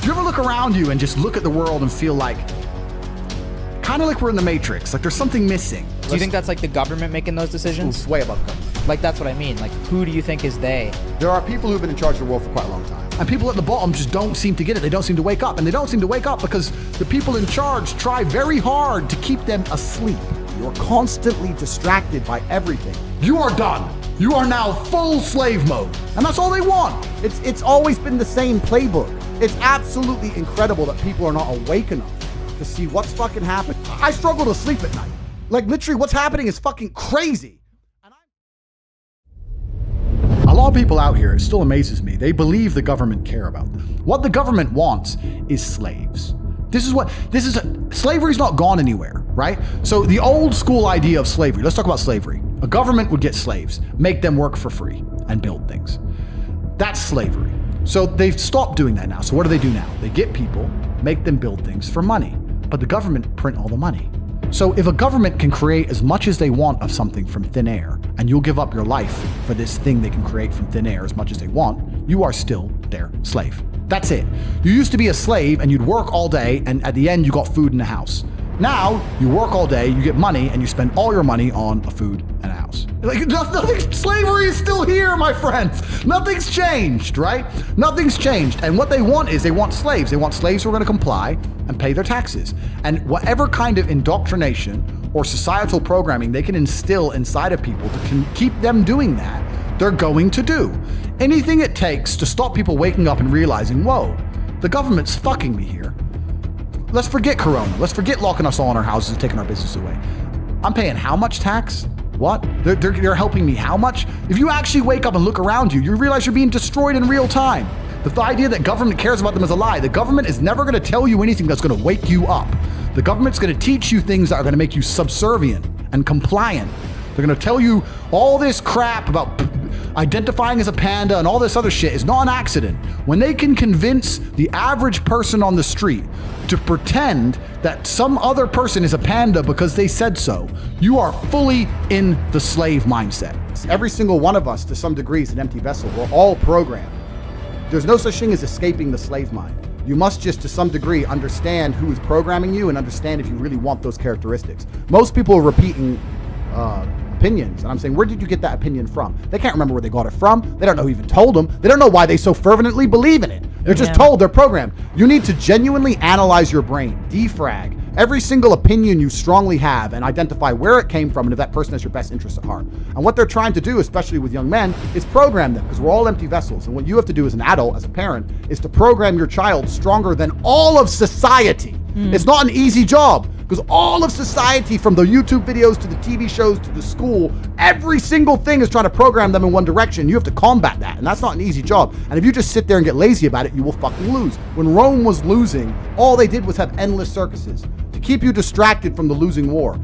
you ever look around you and just look at the world and feel like, kind of like we're in the Matrix, like there's something missing? Do you think that's like the government making those decisions? It's way above government. Like, that's what I mean. Like, who do you think is they? There are people who've been in charge of the world for quite a long time. And people at the bottom just don't seem to get it. They don't seem to wake up. And they don't seem to wake up because the people in charge try very hard to keep them asleep. You're constantly distracted by everything. You are done. You are now full slave mode. And that's all they want. It's always been the same playbook. It's absolutely incredible that people are not awake enough to see what's fucking happening. I struggle to sleep at night. Like, literally what's happening is fucking crazy. A lot of people out here, it still amazes me, they believe the government care about them. What the government wants is slaves. Slavery's not gone anywhere, right? So the old school idea of slavery, let's talk about slavery. A government would get slaves, make them work for free and build things. That's slavery. So they've stopped doing that now. So what do they do now? They get people, make them build things for money, but the government print all the money. So if a government can create as much as they want of something from thin air, and you'll give up your life for this thing they can create from thin air as much as they want, you are still their slave. That's it. You used to be a slave and you'd work all day, and at the end you got food in the house. Now you work all day, you get money, and you spend all your money on a food and a house. Like, nothing, slavery is still here, my friends. Nothing's changed, right? Nothing's changed. And what they want is they want slaves. They want slaves who are going to comply and pay their taxes. And whatever kind of indoctrination or societal programming they can instill inside of people to keep them doing that, they're going to do. Anything it takes to stop people waking up and realizing, whoa, the government's fucking me here. Let's forget Corona. Let's forget locking us all in our houses and taking our business away. I'm paying how much tax? What? They're helping me how much? If you actually wake up and look around you, you realize you're being destroyed in real time. The idea that government cares about them is a lie. The government is never going to tell you anything that's going to wake you up. The government's going to teach you things that are going to make you subservient and compliant. They're going to tell you all this crap about identifying as a panda and all this other shit is not an accident. When they can convince the average person on the street to pretend that some other person is a panda because they said so, you are fully in the slave mindset. Every single one of us, to some degree, is an empty vessel. We're all programmed. There's no such thing as escaping the slave mind. You must just, to some degree, understand who is programming you and understand if you really want those characteristics. Most people are repeating opinions, and I'm saying, where did you get that opinion from? They can't remember where they got it from. They don't know who even told them. They don't know why they so fervently believe in it. They're just told, they're programmed. You need to genuinely analyze your brain, defrag every single opinion you strongly have and identify where it came from and if that person has your best interest at heart. And what they're trying to do, especially with young men, is program them, because we're all empty vessels. And what you have to do as an adult, as a parent, is to program your child stronger than all of society. It's not an easy job, because all of society, from the YouTube videos to the TV shows to the school, every single thing is trying to program them in one direction. You have to combat that, and that's not an easy job. And if you just sit there and get lazy about it, you will fucking lose. When Rome was losing, all they did was have endless circuses to keep you distracted from the losing war.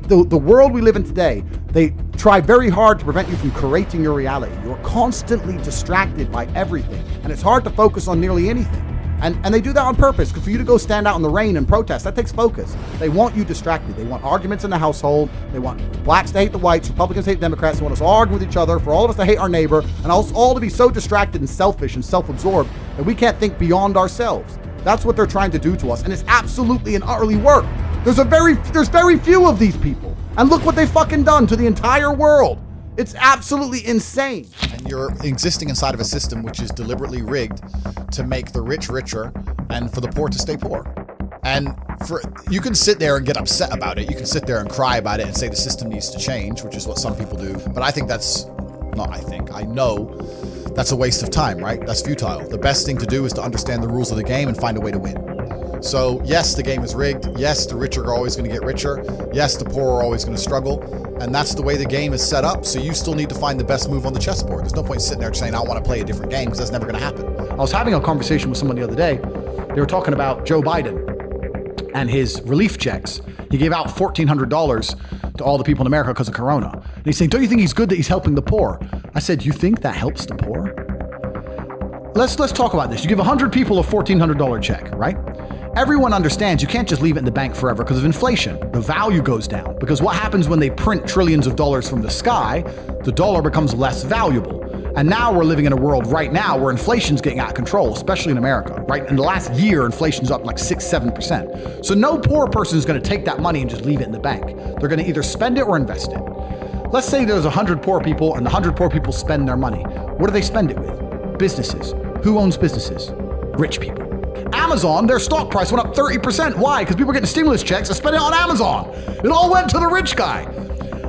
The world we live in today, they try very hard to prevent you from creating your reality. You're constantly distracted by everything, and it's hard to focus on nearly anything. And they do that on purpose, because for you to go stand out in the rain and protest, that takes focus. They want you distracted. They want arguments in the household. They want blacks to hate the whites, Republicans to hate Democrats. They want us all arguing with each other, for all of us to hate our neighbor, and us all to be so distracted and selfish and self-absorbed that we can't think beyond ourselves. That's what they're trying to do to us, and it's absolutely and utterly work. There's very few of these people, and look what they've fucking done to the entire world. It's absolutely insane. And you're existing inside of a system which is deliberately rigged to make the rich richer and for the poor to stay poor. And you can sit there and get upset about it. You can sit there and cry about it and say the system needs to change, which is what some people do. But I know that's a waste of time, right? That's futile. The best thing to do is to understand the rules of the game and find a way to win. So yes, the game is rigged. Yes, the rich are always going to get richer. Yes, the poor are always going to struggle. And that's the way the game is set up. So you still need to find the best move on the chessboard. There's no point sitting there saying, I want to play a different game, because that's never going to happen. I was having a conversation with someone the other day. They were talking about Joe Biden and his relief checks. He gave out $1,400 to all the people in America because of Corona. And he's saying, don't you think he's good that he's helping the poor? I said, you think that helps the poor? Let's talk about this. You give 100 people a $1,400 check, right? Everyone understands you can't just leave it in the bank forever because of inflation. The value goes down, because what happens when they print trillions of dollars from the sky? The dollar becomes less valuable. And now we're living in a world right now where inflation's getting out of control, especially in America, right? In the last year, inflation's up like 6-7%. So no poor person is going to take that money and just leave it in the bank. They're going to either spend it or invest it. Let's say there's 100 poor people and the 100 poor people spend their money. What do they spend it with? Businesses. Who owns businesses? Rich people. Amazon, their stock price went up 30%. Why? Because people are getting stimulus checks and spending it on Amazon. It all went to the rich guy.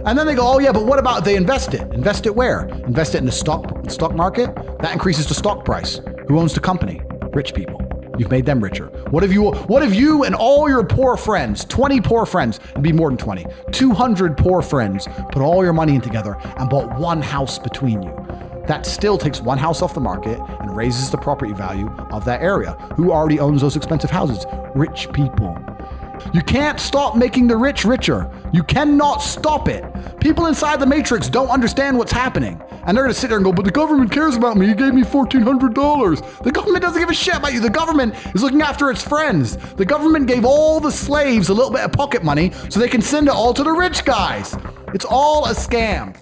And then they go, oh yeah, but what about if they invest it? Invest it where? Invest it in the stock market? That increases the stock price. Who owns the company? Rich people. You've made them richer. What if you and all your poor friends, 20 poor friends, it'd be more than 20, 200 poor friends, put all your money in together and bought one house between you? That still takes one house off the market and raises the property value of that area. Who already owns those expensive houses? Rich people. You can't stop making the rich richer. You cannot stop it. People inside the matrix don't understand what's happening. And they're going to sit there and go, but the government cares about me. You gave me $1,400. The government doesn't give a shit about you. The government is looking after its friends. The government gave all the slaves a little bit of pocket money so they can send it all to the rich guys. It's all a scam.